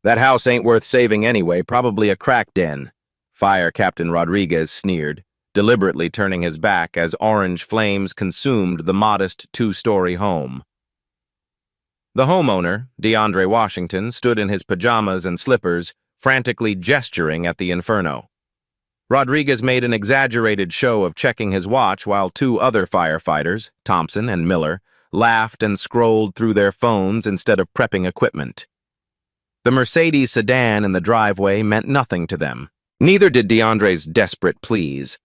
That house ain't worth saving anyway, probably a crack den. Fire Captain Rodriguez sneered, deliberately turning his back as orange flames consumed the modest two-story home. The homeowner, DeAndre Washington, stood in his pajamas and slippers, frantically gesturing at the inferno. Rodriguez made an exaggerated show of checking his watch while two other firefighters, Thompson and Miller, laughed and scrolled through their phones instead of prepping equipment. The Mercedes sedan in the driveway meant nothing to them. Neither did DeAndre's desperate pleas.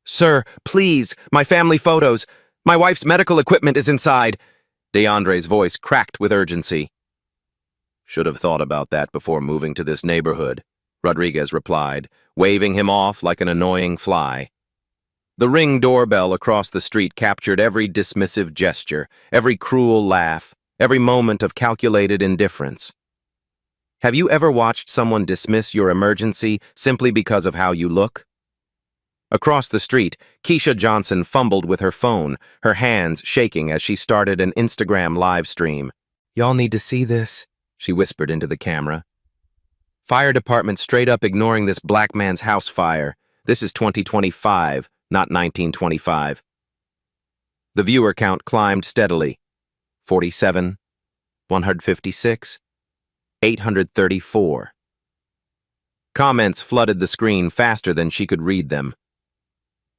"Sir, please, my family photos. My wife's medical equipment is inside." DeAndre's voice cracked with urgency. "Should have thought about that before moving to this neighborhood," Rodriguez replied, waving him off like an annoying fly. The Ring doorbell across the street captured every dismissive gesture, every cruel laugh, every moment of calculated indifference. Have you ever watched someone dismiss your emergency simply because of how you look? Across the street, Keisha Johnson fumbled with her phone, her hands shaking as she started an Instagram live stream. "Y'all need to see this," she whispered into the camera. "Fire department straight up ignoring this black man's house fire. This is 2025, not 1925. The viewer count climbed steadily. 47, 156, 834. Comments flooded the screen faster than she could read them.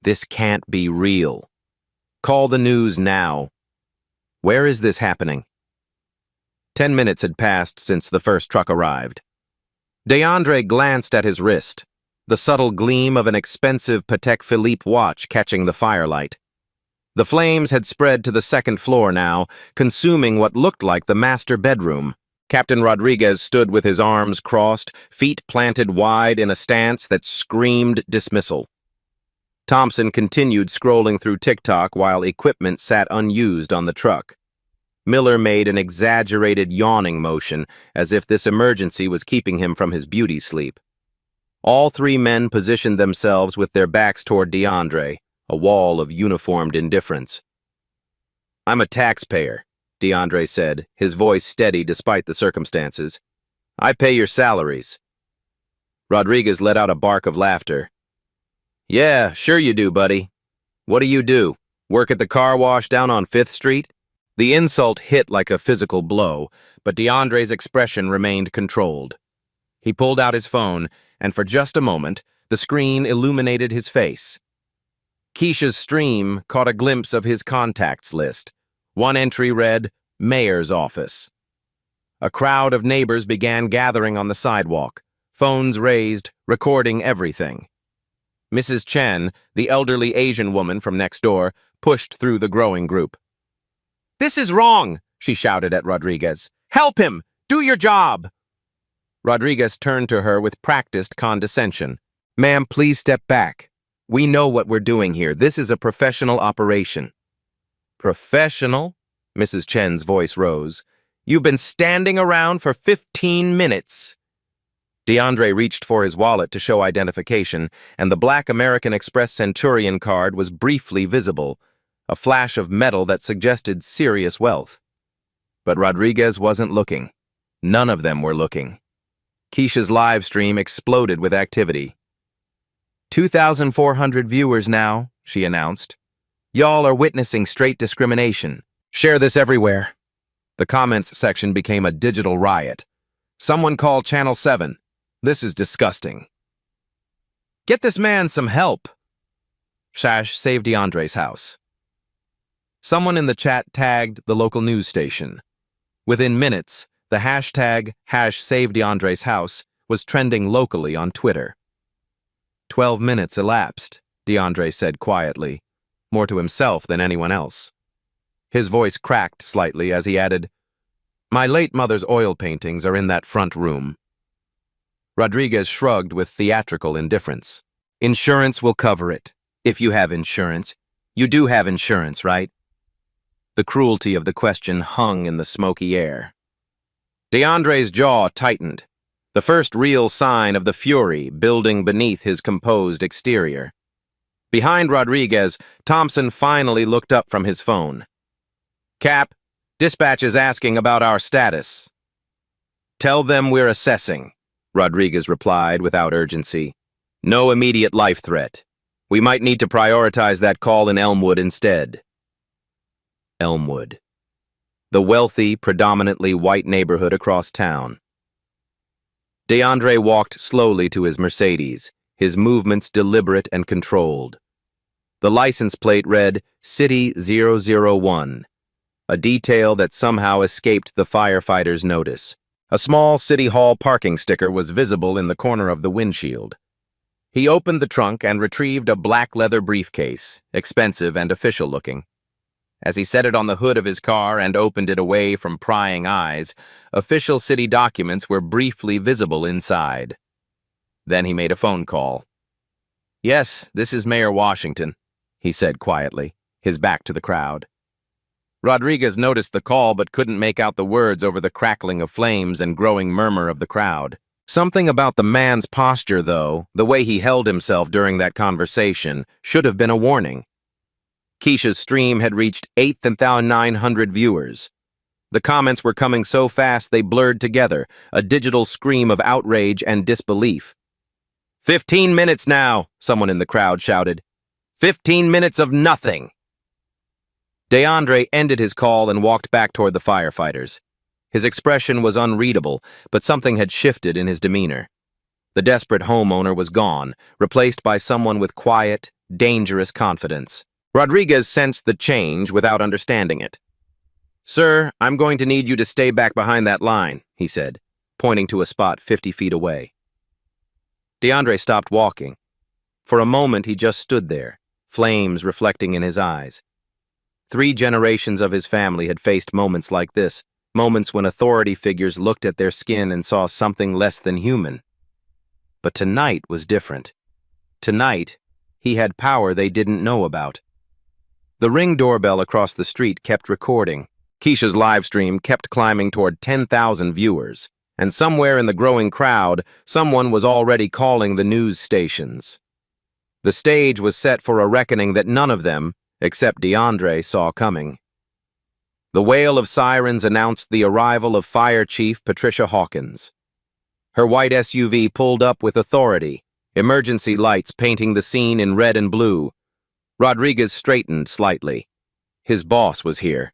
"This can't be real. Call the news now. Where is this happening?" 10 minutes had passed since the first truck arrived. DeAndre glanced at his wrist, the subtle gleam of an expensive Patek Philippe watch catching the firelight. The flames had spread to the second floor now, consuming what looked like the master bedroom. Captain Rodriguez stood with his arms crossed, feet planted wide in a stance that screamed dismissal. Thompson continued scrolling through TikTok while equipment sat unused on the truck. Miller made an exaggerated yawning motion, as if this emergency was keeping him from his beauty sleep. All three men positioned themselves with their backs toward DeAndre, a wall of uniformed indifference. "I'm a taxpayer," DeAndre said, his voice steady despite the circumstances. "I pay your salaries." Rodriguez let out a bark of laughter. "Yeah, sure you do, buddy. What do? Work at the car wash down on 5th Street? The insult hit like a physical blow, but DeAndre's expression remained controlled. He pulled out his phone, and for just a moment, the screen illuminated his face. Keisha's stream caught a glimpse of his contacts list. One entry read, "Mayor's Office." A crowd of neighbors began gathering on the sidewalk, phones raised, recording everything. Mrs. Chen, the elderly Asian woman from next door, pushed through the growing group. "This is wrong," she shouted at Rodriguez. "Help him! Do your job!" Rodriguez turned to her with practiced condescension. "Ma'am, please step back. We know what we're doing here. This is a professional operation." "Professional?" Mrs. Chen's voice rose. "You've been standing around for 15 minutes." DeAndre reached for his wallet to show identification, and the black American Express Centurion card was briefly visible, a flash of metal that suggested serious wealth. But Rodriguez wasn't looking. None of them were looking. Keisha's live stream exploded with activity. 2,400 viewers now, she announced. "Y'all are witnessing straight discrimination. Share this everywhere." The comments section became a digital riot. "Someone call Channel 7. This is disgusting." "Get this man some help." Shash saved DeAndre's house. Someone in the chat tagged the local news station. Within minutes, the hashtag #SaveDeAndre's was trending locally on Twitter. 12 minutes elapsed, DeAndre said quietly, more to himself than anyone else. His voice cracked slightly as he added, "My late mother's oil paintings are in that front room." Rodriguez shrugged with theatrical indifference. "Insurance will cover it. If you have insurance. You do have insurance, right?" The cruelty of the question hung in the smoky air. DeAndre's jaw tightened, the first real sign of the fury building beneath his composed exterior. Behind Rodriguez, Thompson finally looked up from his phone. "Cap, dispatch is asking about our status." Tell them we're assessing, Rodriguez replied without urgency. No immediate life threat. We might need to prioritize that call in Elmwood instead. Elmwood. The wealthy, predominantly white neighborhood across town. DeAndre walked slowly to his Mercedes, his movements deliberate and controlled. The license plate read City 001, a detail that somehow escaped the firefighters' notice. A small City Hall parking sticker was visible in the corner of the windshield. He opened the trunk and retrieved a black leather briefcase, expensive and official-looking. As he set it on the hood of his car and opened it away from prying eyes, official city documents were briefly visible inside. Then he made a phone call. "Yes, this is Mayor Washington," he said quietly, his back to the crowd. Rodriguez noticed the call but couldn't make out the words over the crackling of flames and growing murmur of the crowd. Something about the man's posture, though, the way he held himself during that conversation, should have been a warning. Keisha's stream had reached 8,900 viewers. The comments were coming so fast they blurred together, a digital scream of outrage and disbelief. 15 minutes now, someone in the crowd shouted. 15 minutes of nothing. DeAndre ended his call and walked back toward the firefighters. His expression was unreadable, but something had shifted in his demeanor. The desperate homeowner was gone, replaced by someone with quiet, dangerous confidence. Rodriguez sensed the change without understanding it. "Sir, I'm going to need you to stay back behind that line," he said, pointing to a spot 50 feet away. DeAndre stopped walking. For a moment, he just stood there, flames reflecting in his eyes. 3 generations of his family had faced moments like this, moments when authority figures looked at their skin and saw something less than human. But tonight was different. Tonight, he had power they didn't know about. The Ring doorbell across the street kept recording. Keisha's live stream kept climbing toward 10,000 viewers, and somewhere in the growing crowd, someone was already calling the news stations. The stage was set for a reckoning that none of them, except DeAndre, saw coming. The wail of sirens announced the arrival of Fire Chief Patricia Hawkins. Her white SUV pulled up with authority, emergency lights painting the scene in red and blue. Rodriguez straightened slightly. His boss was here.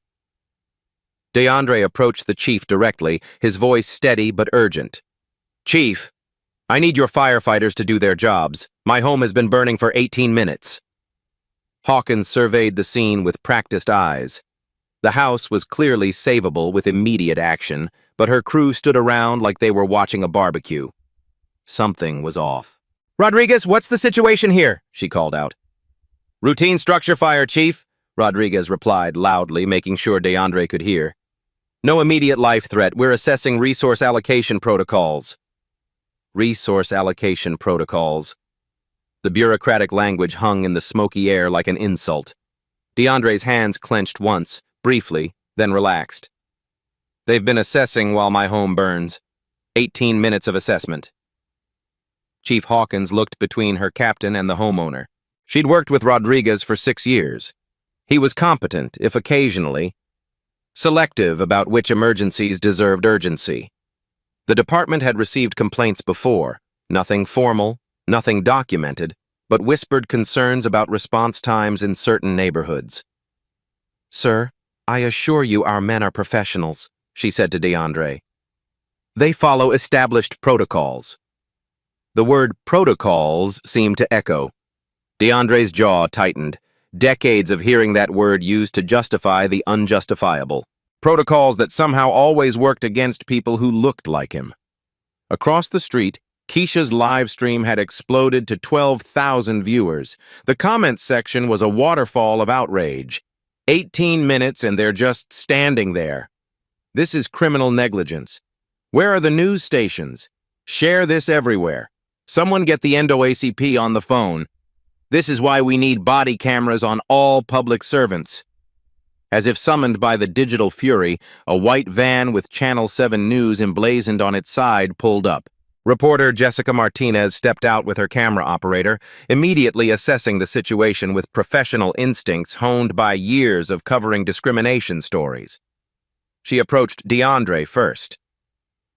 DeAndre approached the chief directly, his voice steady but urgent. "Chief, I need your firefighters to do their jobs. My home has been burning for 18 minutes. Hawkins surveyed the scene with practiced eyes. The house was clearly savable with immediate action, but her crew stood around like they were watching a barbecue. Something was off. "Rodriguez, what's the situation here?" she called out. "Routine structure fire, Chief," Rodriguez replied loudly, making sure DeAndre could hear. "No immediate life threat. We're assessing resource allocation protocols." Resource allocation protocols. The bureaucratic language hung in the smoky air like an insult. DeAndre's hands clenched once, briefly, then relaxed. "They've been assessing while my home burns. 18 minutes of assessment." Chief Hawkins looked between her captain and the homeowner. She'd worked with Rodriguez for 6 years. He was competent, if occasionally selective about which emergencies deserved urgency. The department had received complaints before, nothing formal, nothing documented, but whispered concerns about response times in certain neighborhoods. "Sir, I assure you our men are professionals," she said to DeAndre. "They follow established protocols." The word protocols seemed to echo. DeAndre's jaw tightened, decades of hearing that word used to justify the unjustifiable. Protocols that somehow always worked against people who looked like him. Across the street, Keisha's live stream had exploded to 12,000 viewers. The comments section was a waterfall of outrage. 18 minutes and they're just standing there. This is criminal negligence. Where are the news stations? Share this everywhere. Someone get the NAACP on the phone. This is why we need body cameras on all public servants. As if summoned by the digital fury, a white van with Channel 7 News emblazoned on its side pulled up. Reporter Jessica Martinez stepped out with her camera operator, immediately assessing the situation with professional instincts honed by years of covering discrimination stories. She approached DeAndre first.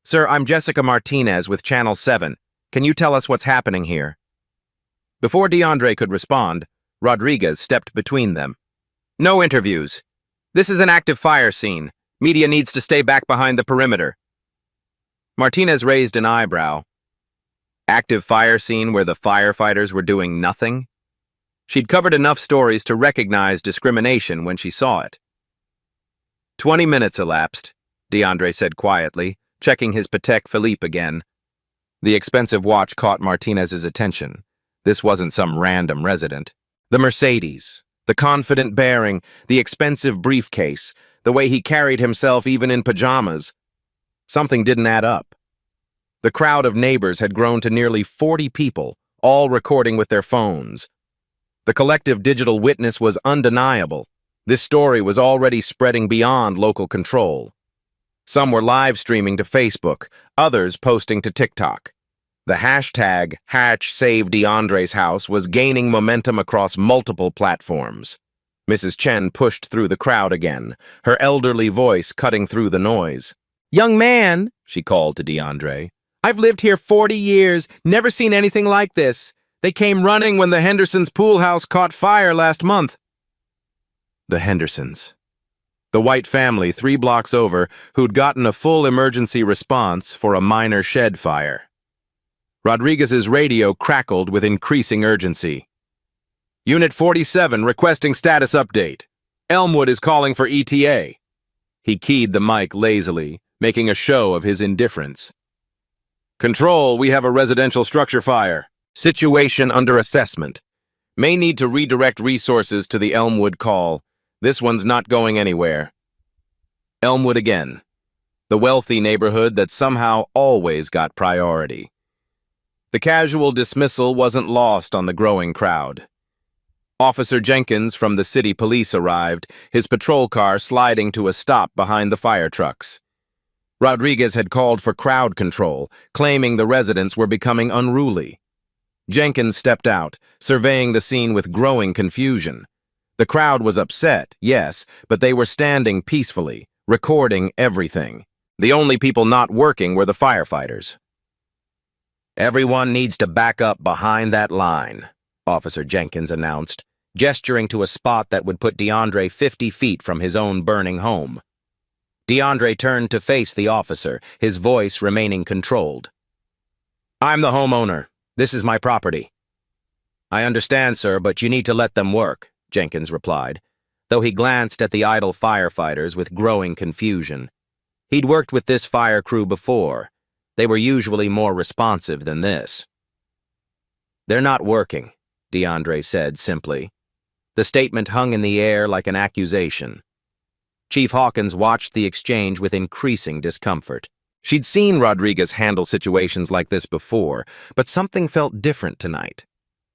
Sir, I'm Jessica Martinez with Channel 7. Can you tell us what's happening here? Before DeAndre could respond, Rodriguez stepped between them. No interviews. This is an active fire scene. Media needs to stay back behind the perimeter. Martinez raised an eyebrow. Active fire scene where the firefighters were doing nothing? She'd covered enough stories to recognize discrimination when she saw it. 20 minutes elapsed, DeAndre said quietly, checking his Patek Philippe again. The expensive watch caught Martinez's attention. This wasn't some random resident. The Mercedes, the confident bearing, the expensive briefcase, the way he carried himself even in pajamas. Something didn't add up. The crowd of neighbors had grown to nearly 40 people, all recording with their phones. The collective digital witness was undeniable. This story was already spreading beyond local control. Some were live streaming to Facebook, others posting to TikTok. The hashtag #SaveDeAndre's was gaining momentum across multiple platforms. Mrs. Chen pushed through the crowd again, her elderly voice cutting through the noise. "Young man," she called to DeAndre, "I've lived here 40 years, never seen anything like this. They came running when the Hendersons' pool house caught fire last month." The Hendersons. The white family 3 blocks over who'd gotten a full emergency response for a minor shed fire. Rodriguez's radio crackled with increasing urgency. "Unit 47 requesting status update. Elmwood is calling for ETA." He keyed the mic lazily, making a show of his indifference. "Control, we have a residential structure fire. Situation under assessment. May need to redirect resources to the Elmwood call. This one's not going anywhere." Elmwood again. The wealthy neighborhood that somehow always got priority. The casual dismissal wasn't lost on the growing crowd. Officer Jenkins from the city police arrived, his patrol car sliding to a stop behind the fire trucks. Rodriguez had called for crowd control, claiming the residents were becoming unruly. Jenkins stepped out, surveying the scene with growing confusion. The crowd was upset, yes, but they were standing peacefully, recording everything. The only people not working were the firefighters. "Everyone needs to back up behind that line," Officer Jenkins announced, gesturing to a spot that would put DeAndre 50 feet from his own burning home. DeAndre turned to face the officer, his voice remaining controlled. "I'm the homeowner. This is my property." "I understand, sir, but you need to let them work," Jenkins replied, though he glanced at the idle firefighters with growing confusion. He'd worked with this fire crew before. They were usually more responsive than this. "They're not working," DeAndre said simply. The statement hung in the air like an accusation. Chief Hawkins watched the exchange with increasing discomfort. She'd seen Rodriguez handle situations like this before, but something felt different tonight.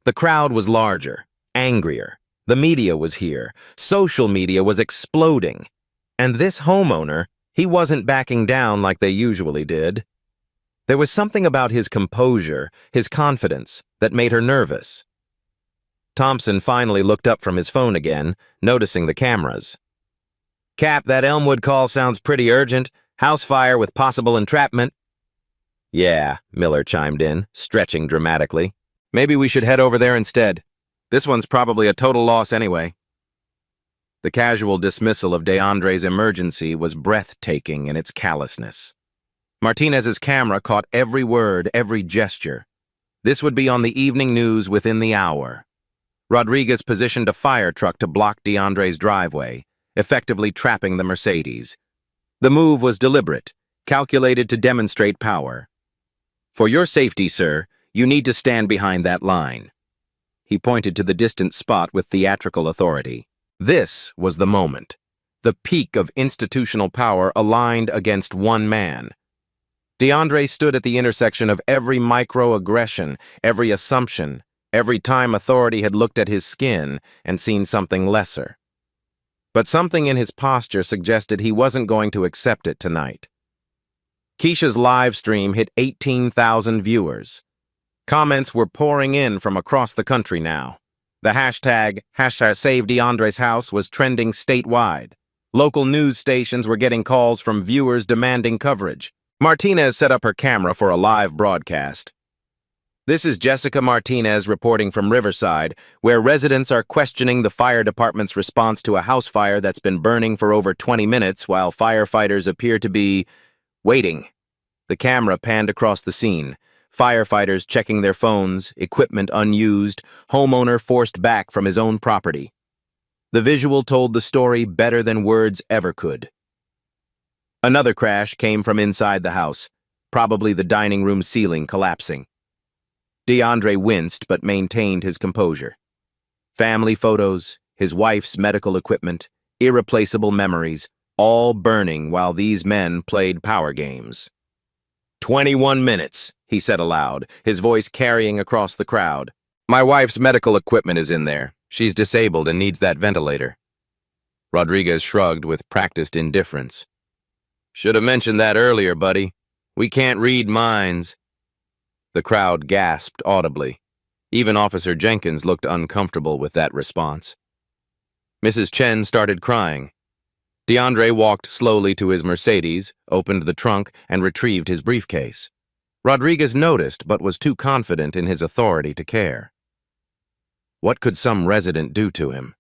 The crowd was larger, angrier. The media was here. Social media was exploding. And this homeowner, he wasn't backing down like they usually did. There was something about his composure, his confidence, that made her nervous. Thompson finally looked up from his phone again, noticing the cameras. "Cap, that Elmwood call sounds pretty urgent. House fire with possible entrapment." "Yeah," Miller chimed in, stretching dramatically. "Maybe we should head over there instead. This one's probably a total loss anyway." The casual dismissal of DeAndre's emergency was breathtaking in its callousness. Martinez's camera caught every word, every gesture. This would be on the evening news within the hour. Rodriguez positioned a fire truck to block DeAndre's driveway, effectively trapping the Mercedes. The move was deliberate, calculated to demonstrate power. "For your safety, sir, you need to stand behind that line." He pointed to the distant spot with theatrical authority. This was the moment. The peak of institutional power aligned against one man. DeAndre stood at the intersection of every microaggression, every assumption, every time authority had looked at his skin and seen something lesser. But something in his posture suggested he wasn't going to accept it tonight. Keisha's live stream hit 18,000 viewers. Comments were pouring in from across the country now. The hashtag #SaveDeAndre's was trending statewide. Local news stations were getting calls from viewers demanding coverage. Martinez set up her camera for a live broadcast. This is Jessica Martinez reporting from Riverside, where residents are questioning the fire department's response to a house fire that's been burning for over 20 minutes while firefighters appear to be waiting. The camera panned across the scene. Firefighters checking their phones, equipment unused, homeowner forced back from his own property. The visual told the story better than words ever could. Another crash came from inside the house, probably the dining room ceiling collapsing. DeAndre winced but maintained his composure. Family photos, his wife's medical equipment, irreplaceable memories, all burning while these men played power games. 21 minutes, he said aloud, his voice carrying across the crowd. My wife's medical equipment is in there. She's disabled and needs that ventilator. Rodriguez shrugged with practiced indifference. Should have mentioned that earlier, buddy. We can't read minds. The crowd gasped audibly. Even Officer Jenkins looked uncomfortable with that response. Mrs. Chen started crying. DeAndre walked slowly to his Mercedes, opened the trunk, and retrieved his briefcase. Rodriguez noticed but was too confident in his authority to care. What could some resident do to him?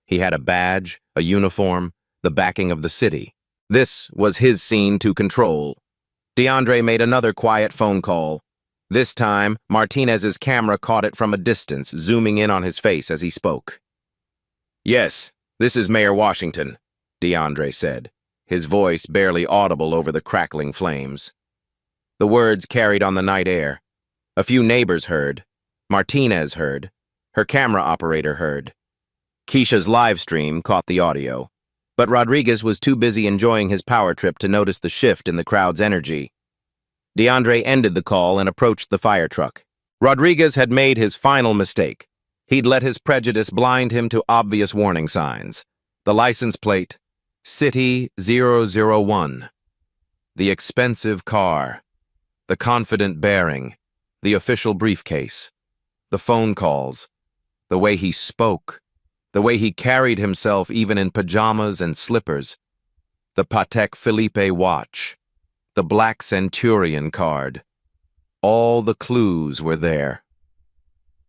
He had a badge, a uniform, the backing of the city. This was his scene to control. DeAndre made another quiet phone call. This time, Martinez's camera caught it from a distance, zooming in on his face as he spoke. Yes, this is Mayor Washington, DeAndre said, his voice barely audible over the crackling flames. The words carried on the night air. A few neighbors heard. Martinez heard. Her camera operator heard. Keisha's live stream caught the audio. But Rodriguez was too busy enjoying his power trip to notice the shift in the crowd's energy. DeAndre ended the call and approached the fire truck. Rodriguez had made his final mistake. He'd let his prejudice blind him to obvious warning signs. The license plate, City 001. The expensive car. The confident bearing. The official briefcase. The phone calls. The way he spoke. The way he carried himself even in pajamas and slippers. The Patek Philippe watch. The Black Centurion card. All the clues were there.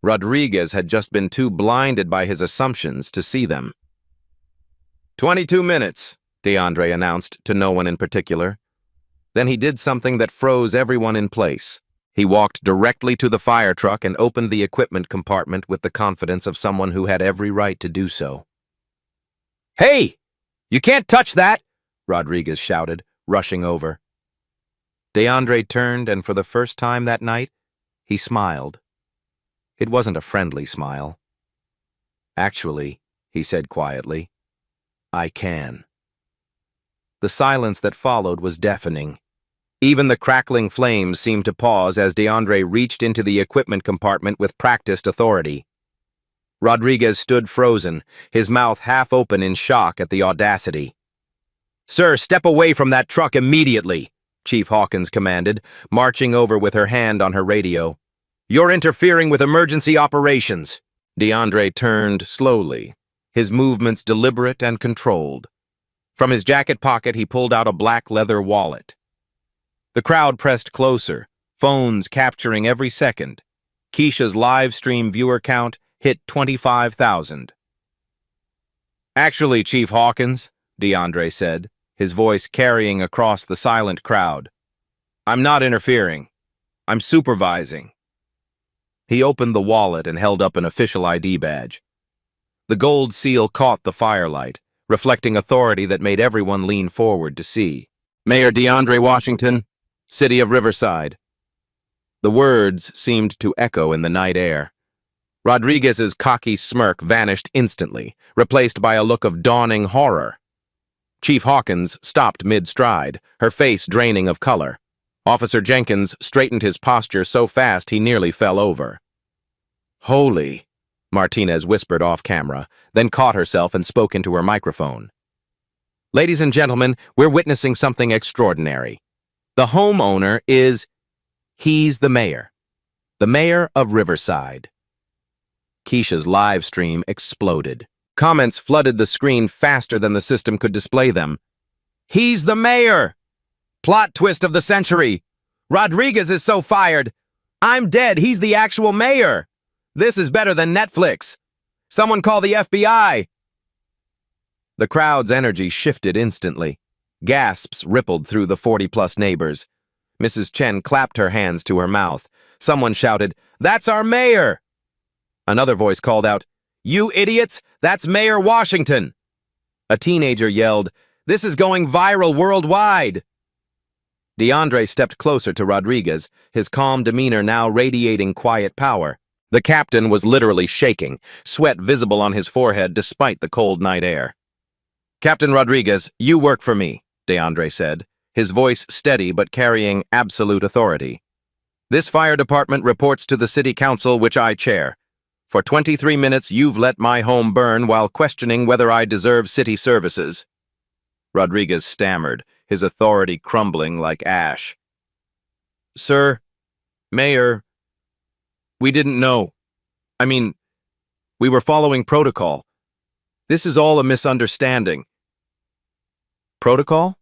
Rodriguez had just been too blinded by his assumptions to see them. 22 minutes, DeAndre announced to no one in particular. Then he did something that froze everyone in place. He walked directly to the fire truck and opened the equipment compartment with the confidence of someone who had every right to do so. Hey! You can't touch that! Rodriguez shouted, rushing over. DeAndre turned, and for the first time that night, he smiled. It wasn't a friendly smile. Actually, he said quietly, I can. The silence that followed was deafening. Even the crackling flames seemed to pause as DeAndre reached into the equipment compartment with practiced authority. Rodriguez stood frozen, his mouth half open in shock at the audacity. Sir, step away from that truck immediately, Chief Hawkins commanded, marching over with her hand on her radio. You're interfering with emergency operations. DeAndre turned slowly, his movements deliberate and controlled. From his jacket pocket, he pulled out a black leather wallet. The crowd pressed closer, phones capturing every second. Keisha's live stream viewer count hit 25,000. Actually, Chief Hawkins, DeAndre said, his voice carrying across the silent crowd. I'm not interfering. I'm supervising. He opened the wallet and held up an official ID badge. The gold seal caught the firelight, reflecting authority that made everyone lean forward to see. Mayor DeAndre Washington, City of Riverside. The words seemed to echo in the night air. Rodriguez's cocky smirk vanished instantly, replaced by a look of dawning horror. Chief Hawkins stopped mid-stride, her face draining of color. Officer Jenkins straightened his posture so fast he nearly fell over. Holy, Martinez whispered off camera, then caught herself and spoke into her microphone. Ladies and gentlemen, we're witnessing something extraordinary. The homeowner he's the mayor of Riverside. Keisha's live stream exploded. Comments flooded the screen faster than the system could display them. He's the mayor! Plot twist of the century. Rodriguez is so fired. I'm dead. He's the actual mayor. This is better than Netflix. Someone call the FBI. The crowd's energy shifted instantly. Gasps rippled through the 40-plus neighbors. Mrs. Chen clapped her hands to her mouth. Someone shouted, "That's our mayor!" Another voice called out, "You idiots, that's Mayor Washington!" A teenager yelled, "This is going viral worldwide!" DeAndre stepped closer to Rodriguez, his calm demeanor now radiating quiet power. The captain was literally shaking, sweat visible on his forehead despite the cold night air. "Captain Rodriguez, you work for me," DeAndre said, his voice steady but carrying absolute authority. "This fire department reports to the city council, which I chair. For 23 minutes, you've let my home burn while questioning whether I deserve city services." Rodriguez stammered, his authority crumbling like ash. "Sir, Mayor, we didn't know. We were following protocol. This is all a misunderstanding." "Protocol?"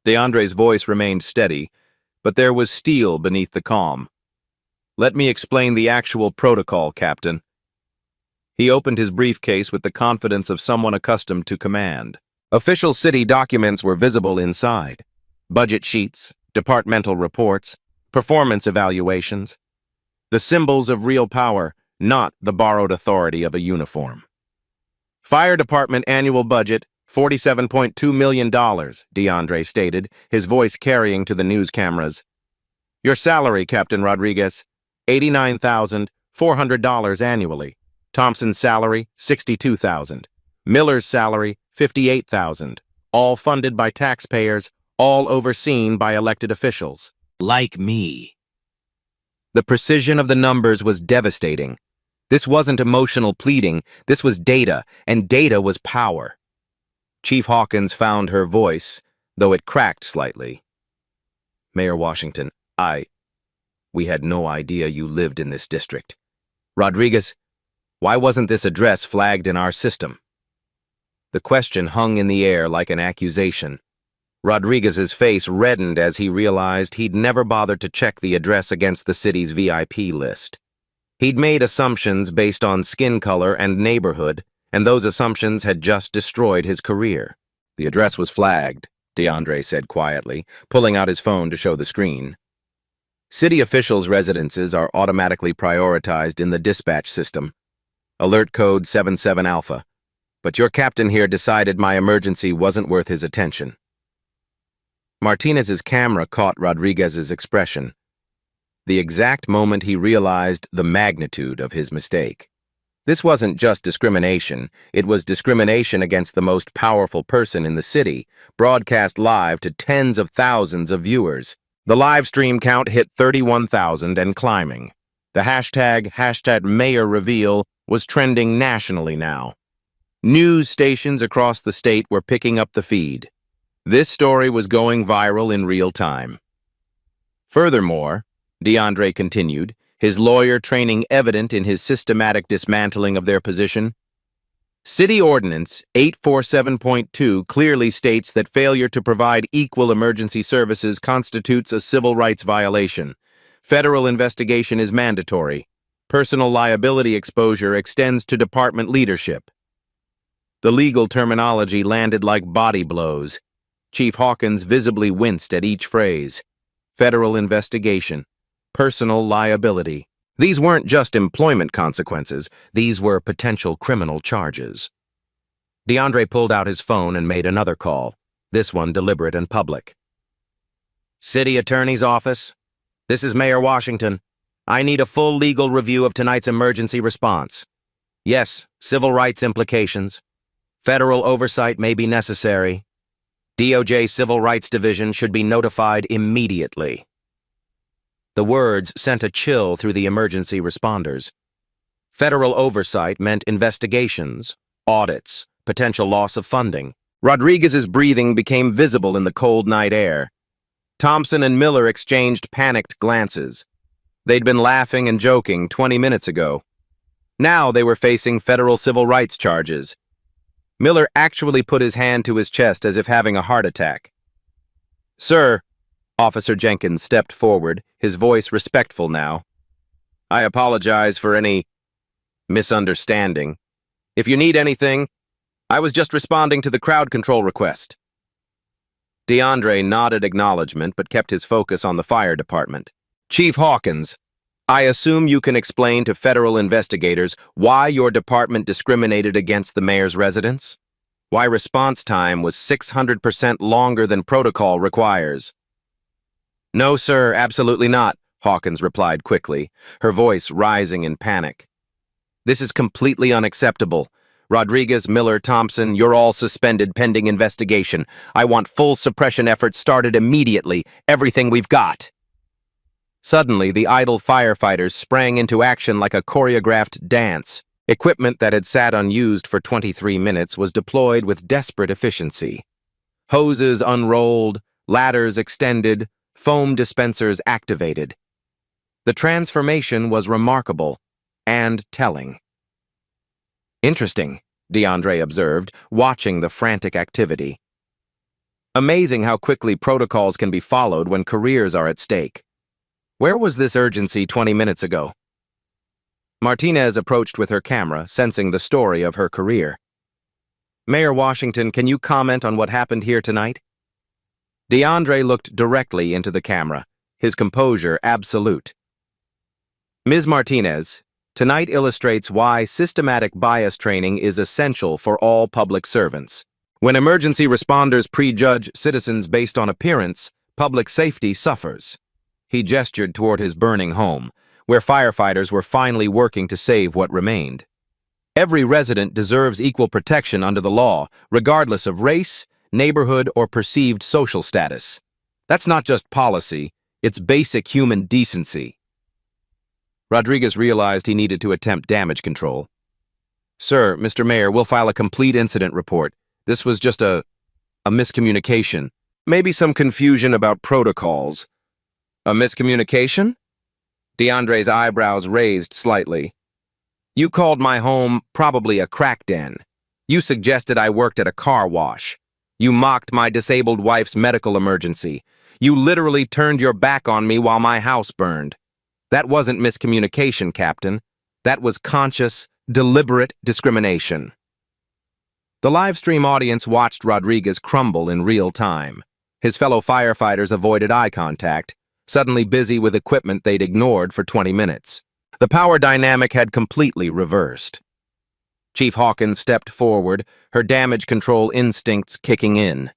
DeAndre's voice remained steady, but there was steel beneath the calm. "Let me explain the actual protocol, Captain." He opened his briefcase with the confidence of someone accustomed to command. Official city documents were visible inside. Budget sheets, departmental reports, performance evaluations. The symbols of real power, not the borrowed authority of a uniform. "Fire Department annual budget, $47.2 million, DeAndre stated, his voice carrying to the news cameras. "Your salary, Captain Rodriguez, $89,400 annually. Thompson's salary, $62,000. Miller's salary, $58,000. All funded by taxpayers, all overseen by elected officials. Like me." The precision of the numbers was devastating. This wasn't emotional pleading, this was data, and data was power. Chief Hawkins found her voice, though it cracked slightly. "Mayor Washington, we had no idea you lived in this district. Rodriguez, why wasn't this address flagged in our system?" The question hung in the air like an accusation. Rodriguez's face reddened as he realized he'd never bothered to check the address against the city's VIP list. He'd made assumptions based on skin color and neighborhood, and those assumptions had just destroyed his career. "The address was flagged," DeAndre said quietly, pulling out his phone to show the screen. "City officials' residences are automatically prioritized in the dispatch system. Alert code 77 Alpha. But your captain here decided my emergency wasn't worth his attention." Martinez's camera caught Rodriguez's expression. The exact moment he realized the magnitude of his mistake. This wasn't just discrimination, it was discrimination against the most powerful person in the city, broadcast live to tens of thousands of viewers. The live stream count hit 31,000 and climbing. The hashtag Mayor Reveal was trending nationally now. News stations across the state were picking up the feed. This story was going viral in real time. Furthermore, DeAndre continued, his lawyer training evident in his systematic dismantling of their position, City Ordinance 847.2 clearly states that failure to provide equal emergency services constitutes a civil rights violation. Federal investigation is mandatory. Personal liability exposure extends to department leadership. The legal terminology landed like body blows. Chief Hawkins visibly winced at each phrase. Federal investigation. Personal liability. These weren't just employment consequences, these were potential criminal charges. DeAndre pulled out his phone and made another call, this one deliberate and public. "City Attorney's Office. This is Mayor Washington. I need a full legal review of tonight's emergency response. Yes, civil rights implications. Federal oversight may be necessary. DOJ Civil Rights Division should be notified immediately." The words sent a chill through the emergency responders. Federal oversight meant investigations, audits, potential loss of funding. Rodriguez's breathing became visible in the cold night air. Thompson and Miller exchanged panicked glances. They'd been laughing and joking 20 minutes ago. Now they were facing federal civil rights charges. Miller actually put his hand to his chest as if having a heart attack. "Sir, Officer Jenkins stepped forward, his voice respectful now. I apologize for any misunderstanding. If you need anything, I was just responding to the crowd control request. DeAndre nodded acknowledgement but kept his focus on the fire department. Chief Hawkins, I assume you can explain to federal investigators why your department discriminated against the mayor's residents? Why response time was 600% longer than protocol requires? No, sir, absolutely not, Hawkins replied quickly, her voice rising in panic. This is completely unacceptable. Rodriguez, Miller, Thompson, you're all suspended pending investigation. I want full suppression efforts started immediately. Everything we've got. Suddenly, the idle firefighters sprang into action like a choreographed dance. Equipment that had sat unused for 23 minutes was deployed with desperate efficiency. Hoses unrolled, ladders extended, foam dispensers activated. The transformation was remarkable and telling. Interesting, DeAndre observed, watching the frantic activity. Amazing how quickly protocols can be followed when careers are at stake. Where was this urgency 20 minutes ago? Martinez approached with her camera, sensing the story of her career. Mayor Washington, can you comment on what happened here tonight? DeAndre looked directly into the camera, his composure absolute. Ms. Martinez, tonight illustrates why systematic bias training is essential for all public servants. When emergency responders prejudge citizens based on appearance, public safety suffers. He gestured toward his burning home, where firefighters were finally working to save what remained. Every resident deserves equal protection under the law, regardless of race, neighborhood, or perceived social status. That's not just policy, it's basic human decency. Rodriguez realized he needed to attempt damage control. Sir, Mr. Mayor, we'll file a complete incident report. This was just a miscommunication. Maybe some confusion about protocols. A miscommunication? DeAndre's eyebrows raised slightly. You called my home probably a crack den. You suggested I worked at a car wash. You mocked my disabled wife's medical emergency. You literally turned your back on me while my house burned. That wasn't miscommunication, Captain. That was conscious, deliberate discrimination. The live-stream audience watched Rodriguez crumble in real time. His fellow firefighters avoided eye contact, suddenly busy with equipment they'd ignored for 20 minutes. The power dynamic had completely reversed. Chief Hawkins stepped forward, her damage control instincts kicking in.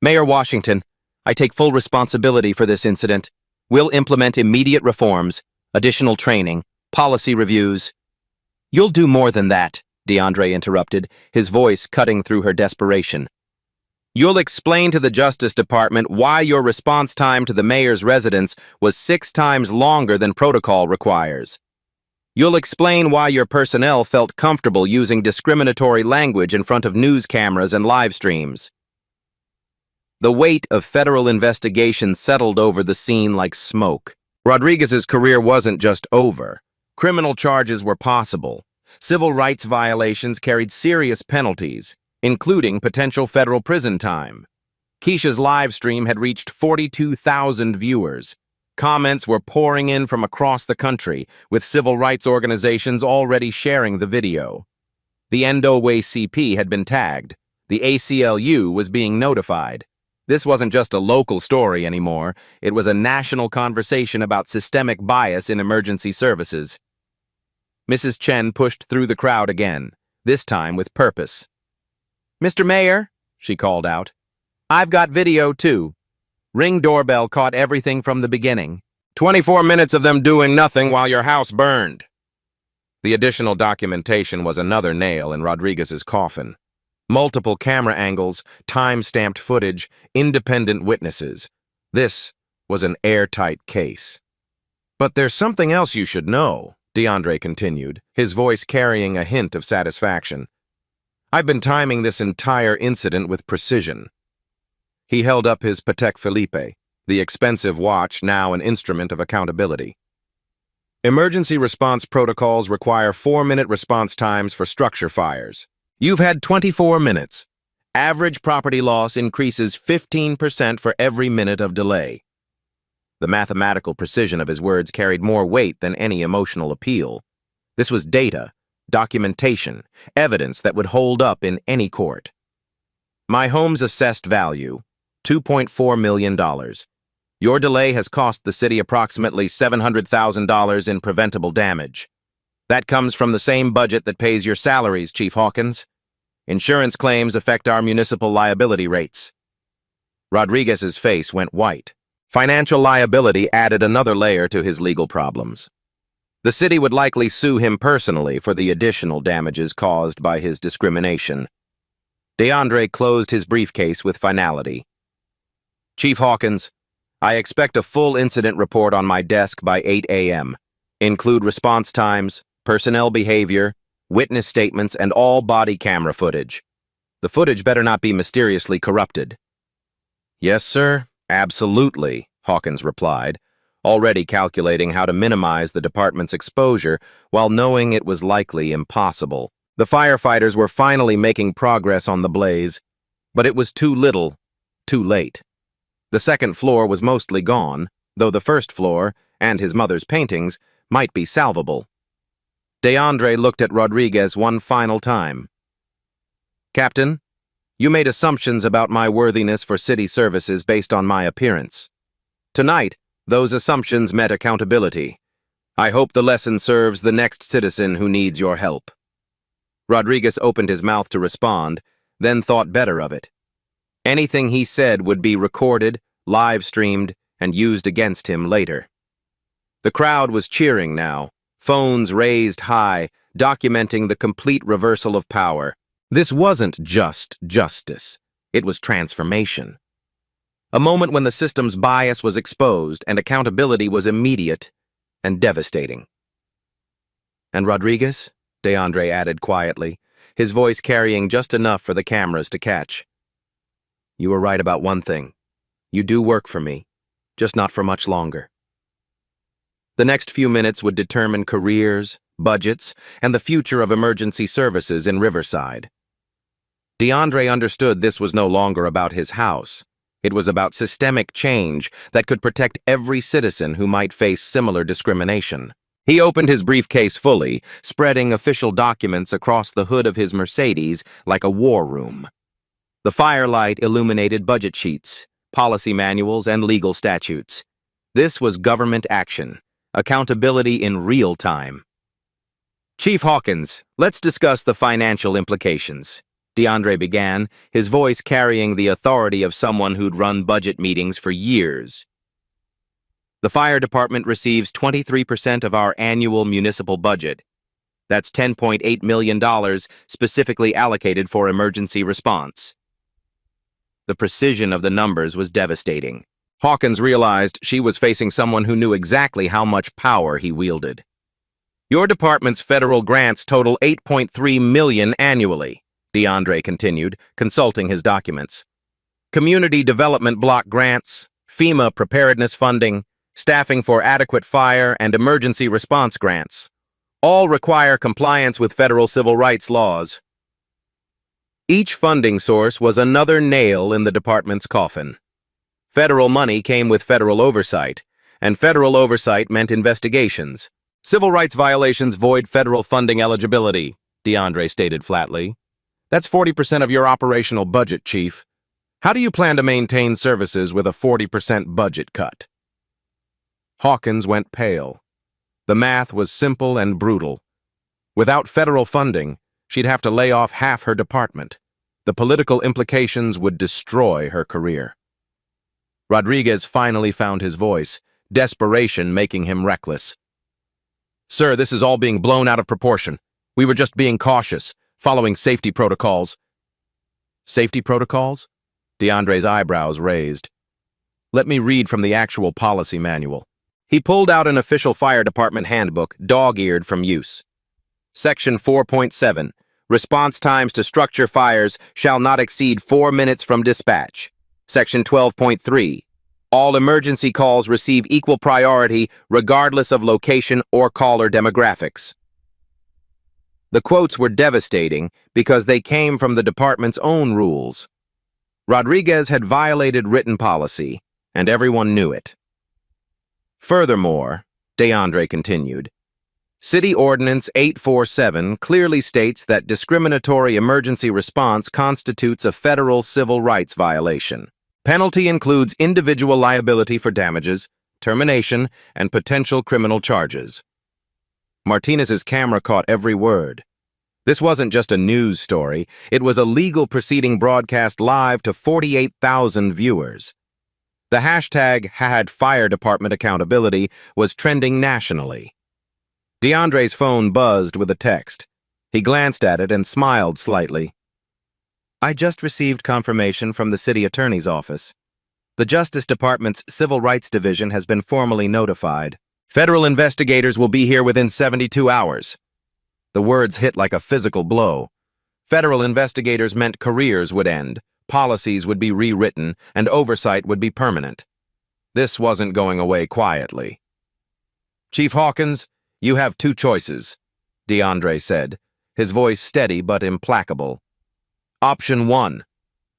Mayor Washington, I take full responsibility for this incident. We'll implement immediate reforms, additional training, policy reviews. You'll do more than that, DeAndre interrupted, his voice cutting through her desperation. You'll explain to the Justice Department why your response time to the mayor's residence was 6 times longer than protocol requires. You'll explain why your personnel felt comfortable using discriminatory language in front of news cameras and live streams. The weight of federal investigation settled over the scene like smoke. Rodriguez's career wasn't just over. Criminal charges were possible. Civil rights violations carried serious penalties, including potential federal prison time. Keisha's live stream had reached 42,000 viewers. Comments were pouring in from across the country, with civil rights organizations already sharing the video. The NAACP had been tagged. The ACLU was being notified. This wasn't just a local story anymore. It was a national conversation about systemic bias in emergency services. Mrs. Chen pushed through the crowd again, this time with purpose. Mr. Mayor, she called out, I've got video too. Ring doorbell caught everything from the beginning. 24 minutes of them doing nothing while your house burned. The additional documentation was another nail in Rodriguez's coffin. Multiple camera angles, time-stamped footage, independent witnesses. This was an airtight case. But there's something else you should know, DeAndre continued, his voice carrying a hint of satisfaction. I've been timing this entire incident with precision. He held up his Patek Philippe, the expensive watch now an instrument of accountability. Emergency response protocols require 4-minute response times for structure fires. You've had 24 minutes. Average property loss increases 15% for every minute of delay. The mathematical precision of his words carried more weight than any emotional appeal. This was data, documentation, evidence that would hold up in any court. My home's assessed value, $2.4 million. Your delay has cost the city approximately $700,000 in preventable damage. That comes from the same budget that pays your salaries, Chief Hawkins. Insurance claims affect our municipal liability rates. Rodriguez's face went white. Financial liability added another layer to his legal problems. The city would likely sue him personally for the additional damages caused by his discrimination. DeAndre closed his briefcase with finality. Chief Hawkins, I expect a full incident report on my desk by 8 a.m. Include response times, personnel behavior, witness statements, and all body camera footage. The footage better not be mysteriously corrupted. Yes, sir. Absolutely, Hawkins replied, already calculating how to minimize the department's exposure while knowing it was likely impossible. The firefighters were finally making progress on the blaze, but it was too little, too late. The second floor was mostly gone, though the first floor, and his mother's paintings, might be salvable. DeAndre looked at Rodriguez one final time. Captain, you made assumptions about my worthiness for city services based on my appearance. Tonight, those assumptions met accountability. I hope the lesson serves the next citizen who needs your help. Rodriguez opened his mouth to respond, then thought better of it. Anything he said would be recorded, live-streamed, and used against him later. The crowd was cheering now, phones raised high, documenting the complete reversal of power. This wasn't just justice. It was transformation. A moment when the system's bias was exposed and accountability was immediate and devastating. And Rodriguez? DeAndre added quietly, his voice carrying just enough for the cameras to catch. You were right about one thing. You do work for me, just not for much longer. The next few minutes would determine careers, budgets, and the future of emergency services in Riverside. DeAndre understood this was no longer about his house. It was about systemic change that could protect every citizen who might face similar discrimination. He opened his briefcase fully, spreading official documents across the hood of his Mercedes like a war room. The firelight illuminated budget sheets, policy manuals, and legal statutes. This was government action, accountability in real time. Chief Hawkins, let's discuss the financial implications. DeAndre began, his voice carrying the authority of someone who'd run budget meetings for years. The fire department receives 23% of our annual municipal budget. That's $10.8 million specifically allocated for emergency response. The precision of the numbers was devastating. Hawkins realized she was facing someone who knew exactly how much power he wielded. Your department's federal grants total $8.3 million annually. DeAndre continued, consulting his documents. Community development block grants, FEMA preparedness funding, staffing for adequate fire and emergency response grants. All require compliance with federal civil rights laws. Each funding source was another nail in the department's coffin. Federal money came with federal oversight, and federal oversight meant investigations. Civil rights violations void federal funding eligibility, DeAndre stated flatly. That's 40% of your operational budget, Chief. How do you plan to maintain services with a 40% budget cut? Hawkins went pale. The math was simple and brutal. Without federal funding, she'd have to lay off half her department. The political implications would destroy her career. Rodriguez finally found his voice, desperation making him reckless. Sir, this is all being blown out of proportion. We were just being cautious, following safety protocols. Safety protocols? DeAndre's eyebrows raised. Let me read from the actual policy manual. He pulled out an official fire department handbook, dog-eared from use. Section 4.7. Response times to structure fires shall not exceed 4 minutes from dispatch. Section 12.3. All emergency calls receive equal priority regardless of location or caller demographics. The quotes were devastating because they came from the department's own rules. Rodriguez had violated written policy, and everyone knew it. Furthermore, DeAndre continued, City Ordinance 847 clearly states that discriminatory emergency response constitutes a federal civil rights violation. Penalty includes individual liability for damages, termination, and potential criminal charges. Martinez's camera caught every word. This wasn't just a news story, it was a legal proceeding broadcast live to 48,000 viewers. The hashtag #FireDepartmentAccountability was trending nationally. DeAndre's phone buzzed with a text. He glanced at it and smiled slightly. I just received confirmation from the city attorney's office. The Justice Department's Civil Rights Division has been formally notified. Federal investigators will be here within 72 hours. The words hit like a physical blow. Federal investigators meant careers would end, policies would be rewritten, and oversight would be permanent. This wasn't going away quietly. Chief Hawkins, you have two choices, DeAndre said, his voice steady but implacable. Option 1.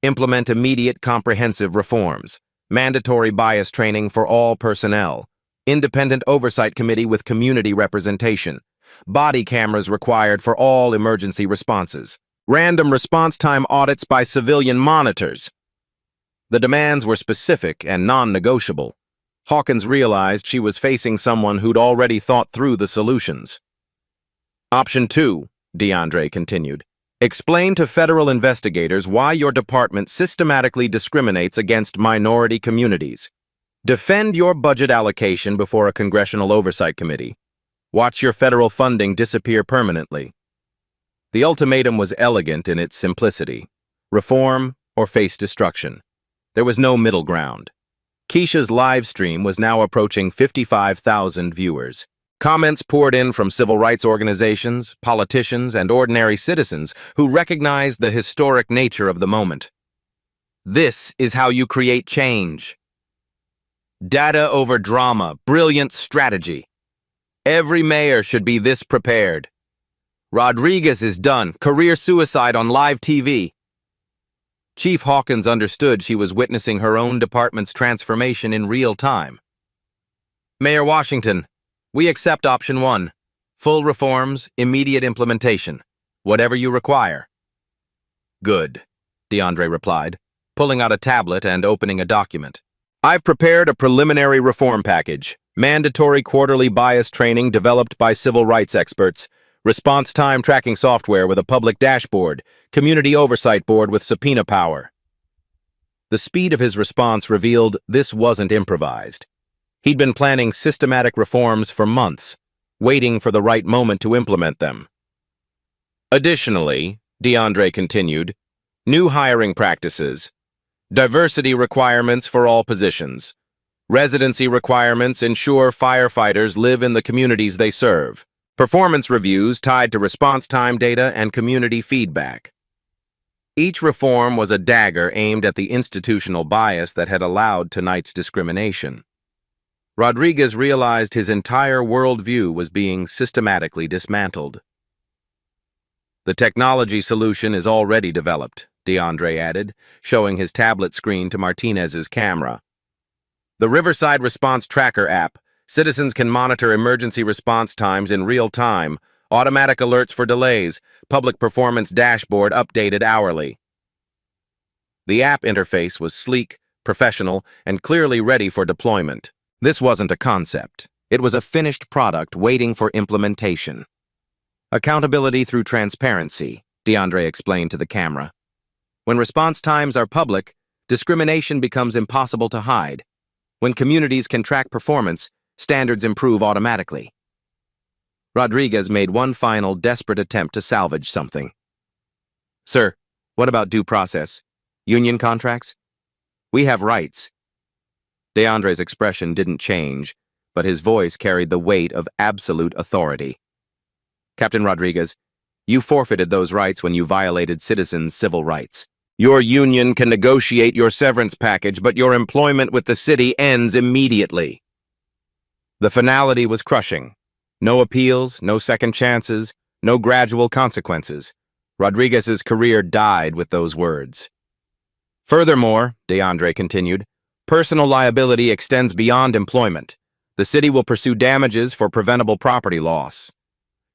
Implement immediate comprehensive reforms. Mandatory bias training for all personnel. Independent oversight committee with community representation. Body cameras required for all emergency responses. Random response time audits by civilian monitors. The demands were specific and non-negotiable. Hawkins realized she was facing someone who'd already thought through the solutions. Option 2, DeAndre continued. Explain to federal investigators why your department systematically discriminates against minority communities. Defend your budget allocation before a congressional oversight committee. Watch your federal funding disappear permanently. The ultimatum was elegant in its simplicity. Reform or face destruction. There was no middle ground. Keisha's live stream was now approaching 55,000 viewers. Comments poured in from civil rights organizations, politicians, and ordinary citizens who recognized the historic nature of the moment. This is how you create change. Data over drama, brilliant strategy. Every mayor should be this prepared. Rodriguez is done, career suicide on live TV. Chief Hawkins understood she was witnessing her own department's transformation in real time. Mayor Washington, we accept option 1. Full reforms, immediate implementation. Whatever you require. Good, DeAndre replied, pulling out a tablet and opening a document. I've prepared a preliminary reform package. Mandatory quarterly bias training developed by civil rights experts. Response time tracking software with a public dashboard, community oversight board with subpoena power. The speed of his response revealed this wasn't improvised. He'd been planning systematic reforms for months, waiting for the right moment to implement them. Additionally, DeAndre continued, new hiring practices, diversity requirements for all positions, residency requirements ensure firefighters live in the communities they serve. Performance reviews tied to response time data and community feedback. Each reform was a dagger aimed at the institutional bias that had allowed tonight's discrimination. Rodriguez realized his entire worldview was being systematically dismantled. The technology solution is already developed, DeAndre added, showing his tablet screen to Martinez's camera. The Riverside Response Tracker app. Citizens can monitor emergency response times in real time, automatic alerts for delays, public performance dashboard updated hourly. The app interface was sleek, professional, and clearly ready for deployment. This wasn't a concept. It was a finished product waiting for implementation. Accountability through transparency, DeAndre explained to the camera. When response times are public, discrimination becomes impossible to hide. When communities can track performance, standards improve automatically. Rodriguez made one final desperate attempt to salvage something. Sir, what about due process? Union contracts? We have rights. DeAndre's expression didn't change, but his voice carried the weight of absolute authority. Captain Rodriguez, you forfeited those rights when you violated citizens' civil rights. Your union can negotiate your severance package, but your employment with the city ends immediately. The finality was crushing. No appeals, no second chances, no gradual consequences. Rodriguez's career died with those words. Furthermore, DeAndre continued, personal liability extends beyond employment. The city will pursue damages for preventable property loss.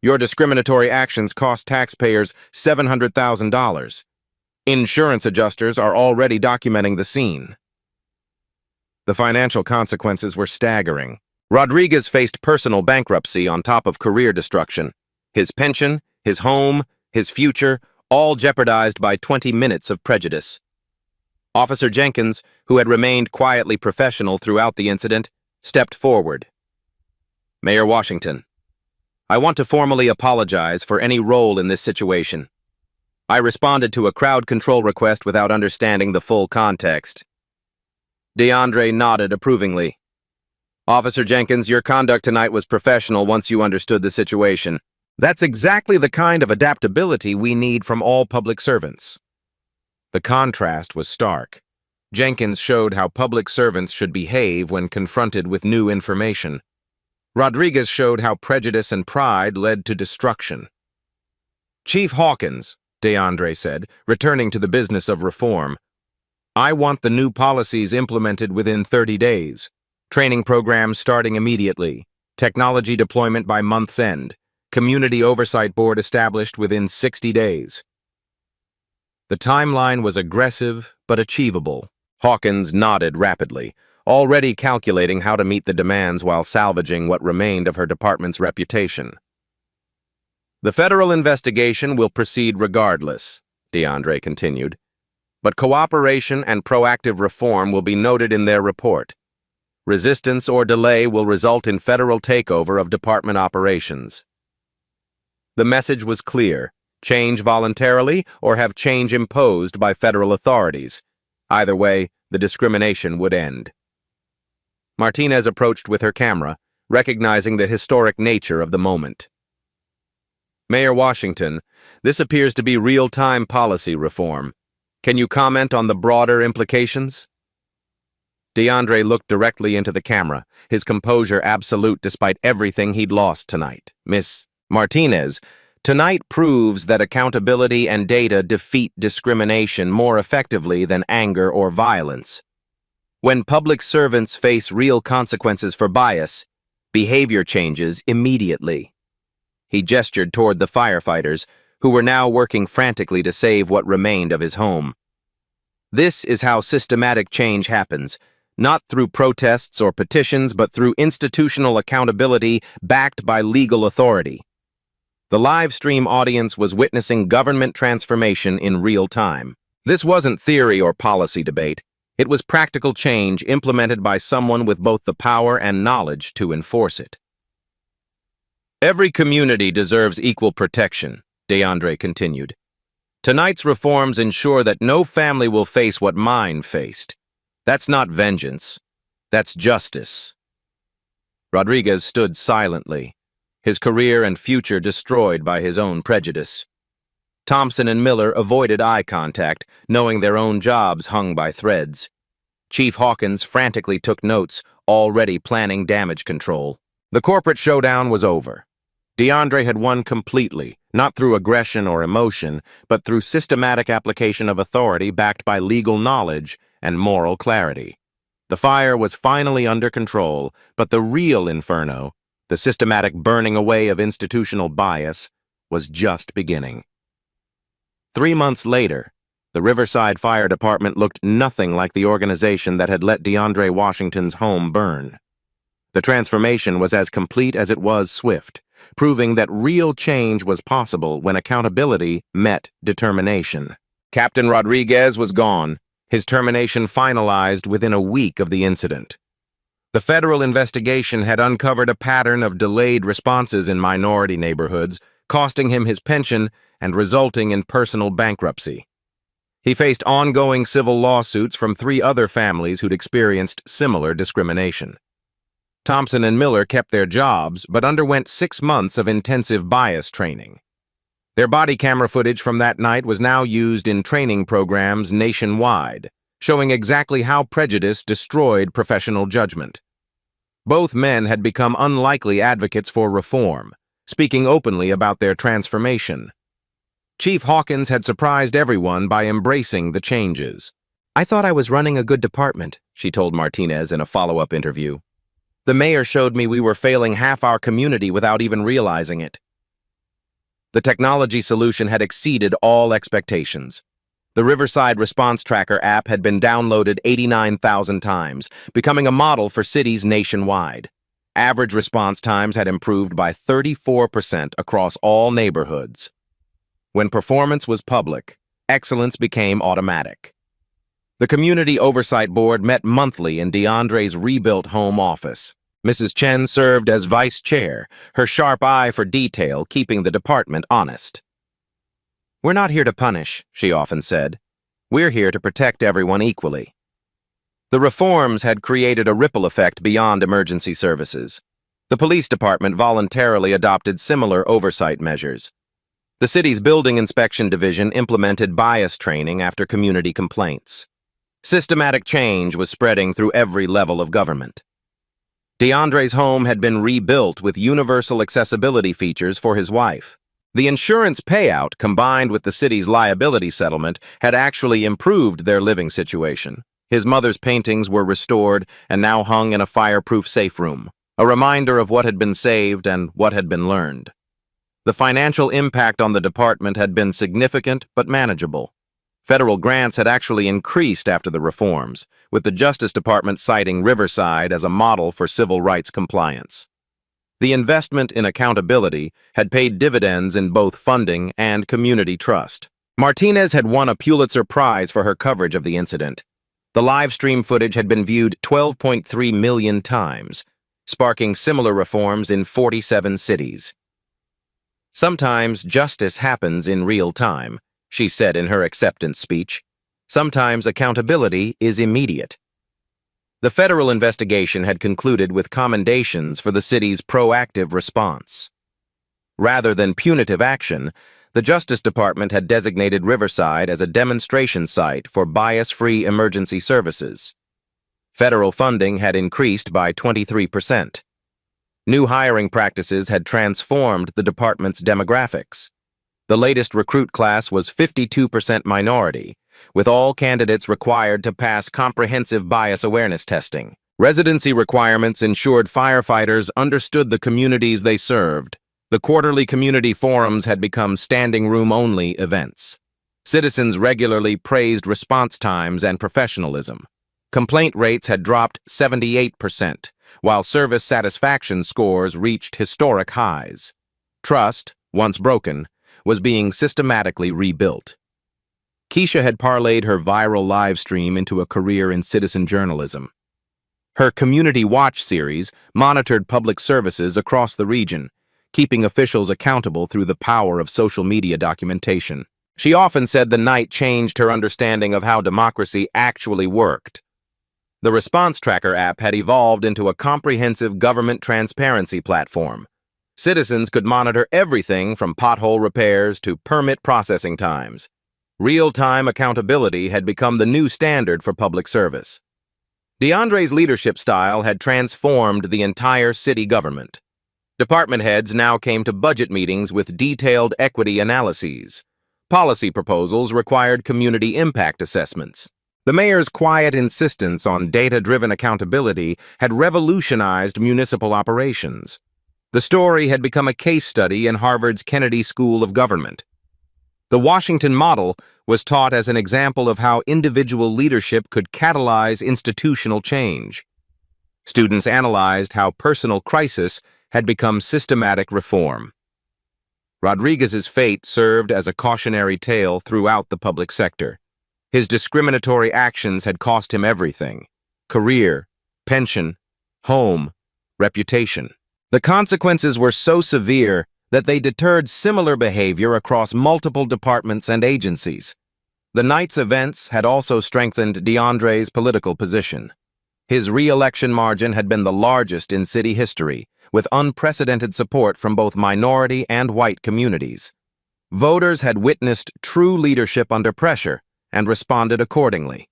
Your discriminatory actions cost taxpayers $700,000. Insurance adjusters are already documenting the scene. The financial consequences were staggering. Rodriguez faced personal bankruptcy on top of career destruction. His pension, his home, his future, all jeopardized by 20 minutes of prejudice. Officer Jenkins, who had remained quietly professional throughout the incident, stepped forward. Mayor Washington, I want to formally apologize for any role in this situation. I responded to a crowd control request without understanding the full context. DeAndre nodded approvingly. Officer Jenkins, your conduct tonight was professional once you understood the situation. That's exactly the kind of adaptability we need from all public servants. The contrast was stark. Jenkins showed how public servants should behave when confronted with new information. Rodriguez showed how prejudice and pride led to destruction. Chief Hawkins, DeAndre said, returning to the business of reform, I want the new policies implemented within 30 days. Training programs starting immediately. Technology deployment by month's end. Community oversight board established within 60 days. The timeline was aggressive but achievable. Hawkins nodded rapidly, already calculating how to meet the demands while salvaging what remained of her department's reputation. The federal investigation will proceed regardless, DeAndre continued, but cooperation and proactive reform will be noted in their report. Resistance or delay will result in federal takeover of department operations. The message was clear. Change voluntarily or have change imposed by federal authorities. Either way, the discrimination would end. Martinez approached with her camera, recognizing the historic nature of the moment. Mayor Washington, this appears to be real-time policy reform. Can you comment on the broader implications? DeAndre looked directly into the camera, his composure absolute despite everything he'd lost tonight. Miss Martinez, tonight proves that accountability and data defeat discrimination more effectively than anger or violence. When public servants face real consequences for bias, behavior changes immediately. He gestured toward the firefighters, who were now working frantically to save what remained of his home. This is how systematic change happens, not through protests or petitions, but through institutional accountability backed by legal authority. The live stream audience was witnessing government transformation in real time. This wasn't theory or policy debate. It was practical change implemented by someone with both the power and knowledge to enforce it. Every community deserves equal protection, DeAndre continued. Tonight's reforms ensure that no family will face what mine faced. That's not vengeance. That's justice. Rodriguez stood silently, his career and future destroyed by his own prejudice. Thompson and Miller avoided eye contact, knowing their own jobs hung by threads. Chief Hawkins frantically took notes, already planning damage control. The corporate showdown was over. DeAndre had won completely, not through aggression or emotion, but through systematic application of authority backed by legal knowledge and moral clarity. The fire was finally under control, but the real inferno, the systematic burning away of institutional bias, was just beginning. 3 months later, the Riverside Fire Department looked nothing like the organization that had let DeAndre Washington's home burn. The transformation was as complete as it was swift, proving that real change was possible when accountability met determination. Captain Rodriguez was gone, his termination finalized within a week of the incident. The federal investigation had uncovered a pattern of delayed responses in minority neighborhoods, costing him his pension and resulting in personal bankruptcy. He faced ongoing civil lawsuits from 3 other families who'd experienced similar discrimination. Thompson and Miller kept their jobs, but underwent 6 months of intensive bias training. Their body camera footage from that night was now used in training programs nationwide, showing exactly how prejudice destroyed professional judgment. Both men had become unlikely advocates for reform, speaking openly about their transformation. Chief Hawkins had surprised everyone by embracing the changes. "I thought I was running a good department," she told Martinez in a follow-up interview. "The mayor showed me we were failing half our community without even realizing it." The technology solution had exceeded all expectations. The Riverside Response Tracker app had been downloaded 89,000 times, becoming a model for cities nationwide. Average response times had improved by 34% across all neighborhoods. When performance was public, excellence became automatic. The Community Oversight Board met monthly in DeAndre's rebuilt home office. Mrs. Chen served as vice chair, her sharp eye for detail keeping the department honest. "We're not here to punish," she often said. "We're here to protect everyone equally." The reforms had created a ripple effect beyond emergency services. The police department voluntarily adopted similar oversight measures. The city's building inspection division implemented bias training after community complaints. Systematic change was spreading through every level of government. DeAndre's home had been rebuilt with universal accessibility features for his wife. The insurance payout, combined with the city's liability settlement, had actually improved their living situation. His mother's paintings were restored and now hung in a fireproof safe room, a reminder of what had been saved and what had been learned. The financial impact on the department had been significant but manageable. Federal grants had actually increased after the reforms, with the Justice Department citing Riverside as a model for civil rights compliance. The investment in accountability had paid dividends in both funding and community trust. Martinez had won a Pulitzer Prize for her coverage of the incident. The live stream footage had been viewed 12.3 million times, sparking similar reforms in 47 cities. "Sometimes justice happens in real time," she said in her acceptance speech. "Sometimes accountability is immediate." The federal investigation had concluded with commendations for the city's proactive response. Rather than punitive action, the Justice Department had designated Riverside as a demonstration site for bias-free emergency services. Federal funding had increased by 23%. New hiring practices had transformed the department's demographics. The latest recruit class was 52% minority, with all candidates required to pass comprehensive bias awareness testing. Residency requirements ensured firefighters understood the communities they served. The quarterly community forums had become standing-room-only events. Citizens regularly praised response times and professionalism. Complaint rates had dropped 78%, while service satisfaction scores reached historic highs. Trust, once broken, was being systematically rebuilt. Keisha had parlayed her viral live stream into a career in citizen journalism. Her Community Watch series monitored public services across the region, keeping officials accountable through the power of social media documentation. She often said the night changed her understanding of how democracy actually worked. The Response Tracker app had evolved into a comprehensive government transparency platform. Citizens could monitor everything from pothole repairs to permit processing times. Real-time accountability had become the new standard for public service. DeAndre's leadership style had transformed the entire city government. Department heads now came to budget meetings with detailed equity analyses. Policy proposals required community impact assessments. The mayor's quiet insistence on data-driven accountability had revolutionized municipal operations. The story had become a case study in Harvard's Kennedy School of Government. The Washington model was taught as an example of how individual leadership could catalyze institutional change. Students analyzed how personal crisis had become systematic reform. Rodriguez's fate served as a cautionary tale throughout the public sector. His discriminatory actions had cost him everything: career, pension, home, reputation. The consequences were so severe that they deterred similar behavior across multiple departments and agencies. The night's events had also strengthened DeAndre's political position. His re-election margin had been the largest in city history, with unprecedented support from both minority and white communities. Voters had witnessed true leadership under pressure and responded accordingly.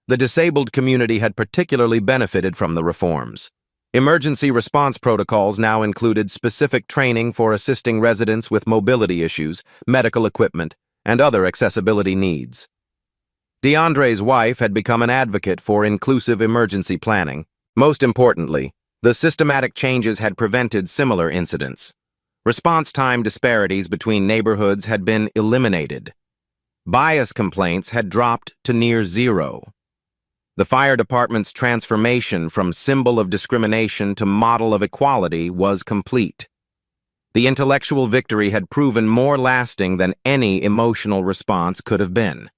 The disabled community had particularly benefited from the reforms. Emergency response protocols now included specific training for assisting residents with mobility issues, medical equipment, and other accessibility needs. DeAndre's wife had become an advocate for inclusive emergency planning. Most importantly, the systematic changes had prevented similar incidents. Response time disparities between neighborhoods had been eliminated. Bias complaints had dropped to near zero. The fire department's transformation from symbol of discrimination to model of equality was complete. The intellectual victory had proven more lasting than any emotional response could have been.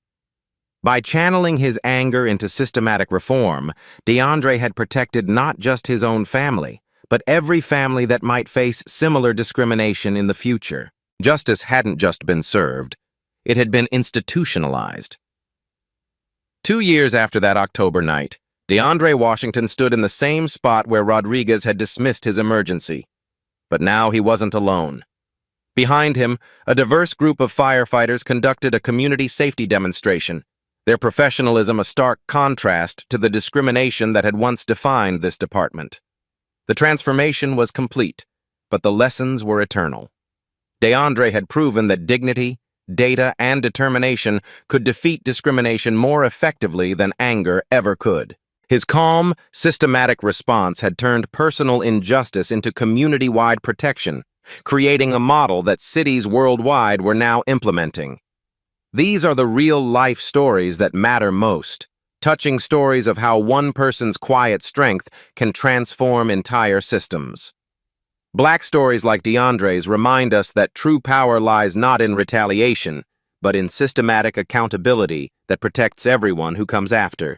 By channeling his anger into systematic reform, DeAndre had protected not just his own family, but every family that might face similar discrimination in the future. Justice hadn't just been served, it had been institutionalized. 2 years after that October night, DeAndre Washington stood in the same spot where Rodriguez had dismissed his emergency. But now he wasn't alone. Behind him, a diverse group of firefighters conducted a community safety demonstration, their professionalism a stark contrast to the discrimination that had once defined this department. The transformation was complete, but the lessons were eternal. DeAndre had proven that dignity, data, and determination could defeat discrimination more effectively than anger ever could. His calm, systematic response had turned personal injustice into community-wide protection, creating a model that cities worldwide were now implementing. These are the real-life stories that matter most, touching stories of how one person's quiet strength can transform entire systems. Black stories like DeAndre's remind us that true power lies not in retaliation, but in systematic accountability that protects everyone who comes after.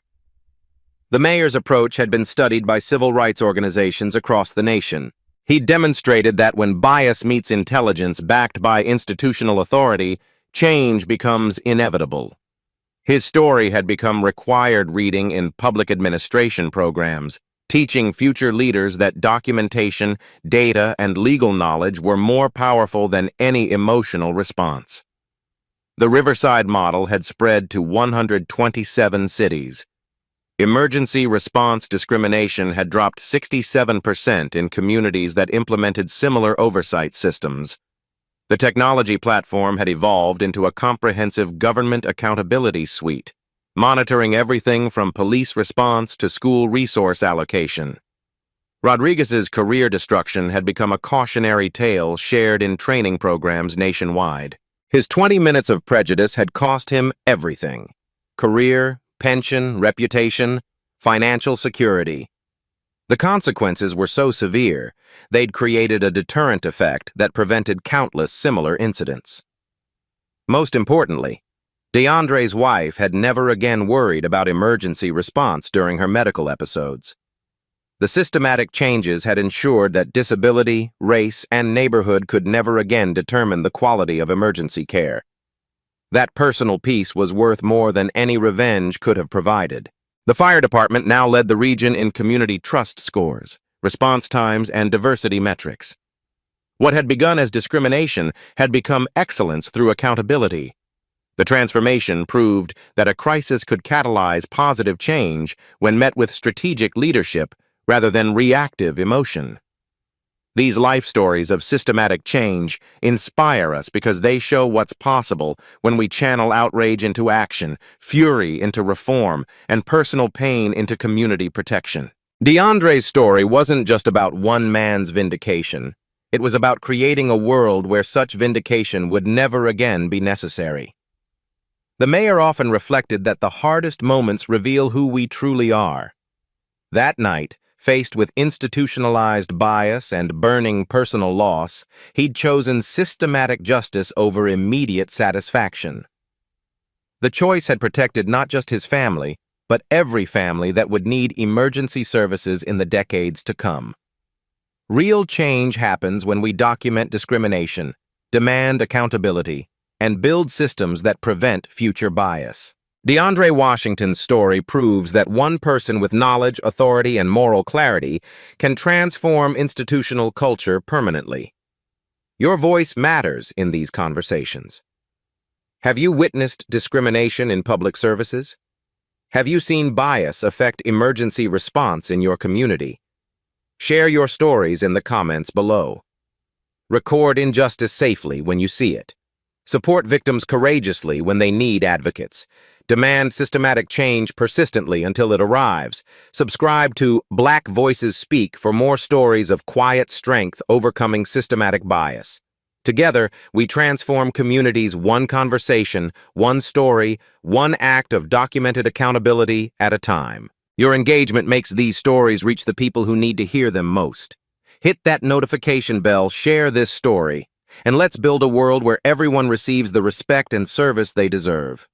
The mayor's approach had been studied by civil rights organizations across the nation. He demonstrated that when bias meets intelligence backed by institutional authority, change becomes inevitable. His story had become required reading in public administration programs, teaching future leaders that documentation, data, and legal knowledge were more powerful than any emotional response. The Riverside model had spread to 127 cities. Emergency response discrimination had dropped 67% in communities that implemented similar oversight systems. The technology platform had evolved into a comprehensive government accountability suite, monitoring everything from police response to school resource allocation. Rodriguez's career destruction had become a cautionary tale shared in training programs nationwide. His 20 minutes of prejudice had cost him everything: career, pension, reputation, financial security. The consequences were so severe, they'd created a deterrent effect that prevented countless similar incidents. Most importantly, DeAndre's wife had never again worried about emergency response during her medical episodes. The systematic changes had ensured that disability, race, and neighborhood could never again determine the quality of emergency care. That personal peace was worth more than any revenge could have provided. The fire department now led the region in community trust scores, response times, and diversity metrics. What had begun as discrimination had become excellence through accountability. The transformation proved that a crisis could catalyze positive change when met with strategic leadership rather than reactive emotion. These life stories of systematic change inspire us because they show what's possible when we channel outrage into action, fury into reform, and personal pain into community protection. DeAndre's story wasn't just about one man's vindication. It was about creating a world where such vindication would never again be necessary. The mayor often reflected that the hardest moments reveal who we truly are. That night, faced with institutionalized bias and burning personal loss, he'd chosen systematic justice over immediate satisfaction. The choice had protected not just his family, but every family that would need emergency services in the decades to come. Real change happens when we document discrimination, demand accountability, and build systems that prevent future bias. DeAndre Washington's story proves that one person with knowledge, authority, and moral clarity can transform institutional culture permanently. Your voice matters in these conversations. Have you witnessed discrimination in public services? Have you seen bias affect emergency response in your community? Share your stories in the comments below. Record injustice safely when you see it. Support victims courageously when they need advocates. Demand systematic change persistently until it arrives. Subscribe to Black Voices Speak for more stories of quiet strength overcoming systematic bias. Together, we transform communities one conversation, one story, one act of documented accountability at a time. Your engagement makes these stories reach the people who need to hear them most. Hit that notification bell, share this story, and let's build a world where everyone receives the respect and service they deserve.